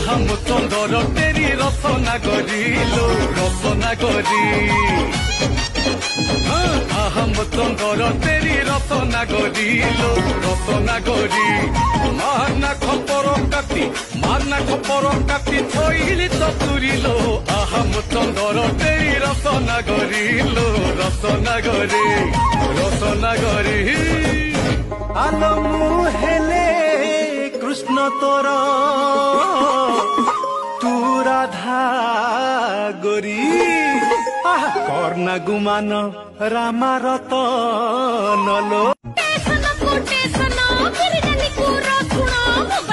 আহম চন্দর তেরি রচনা করিলো রচনা করি আহম চন্দর তেরি রচনা করিলো রচনা করি মারনা খপর কাটি থইলি চতুরিলো আহম চন্দর তেরি রচনা করিলো রচনা করি আলো মুহেলে কৃষ্ণ তোর তু রাধা গরি কর্ণা গুমান রামা রতন লো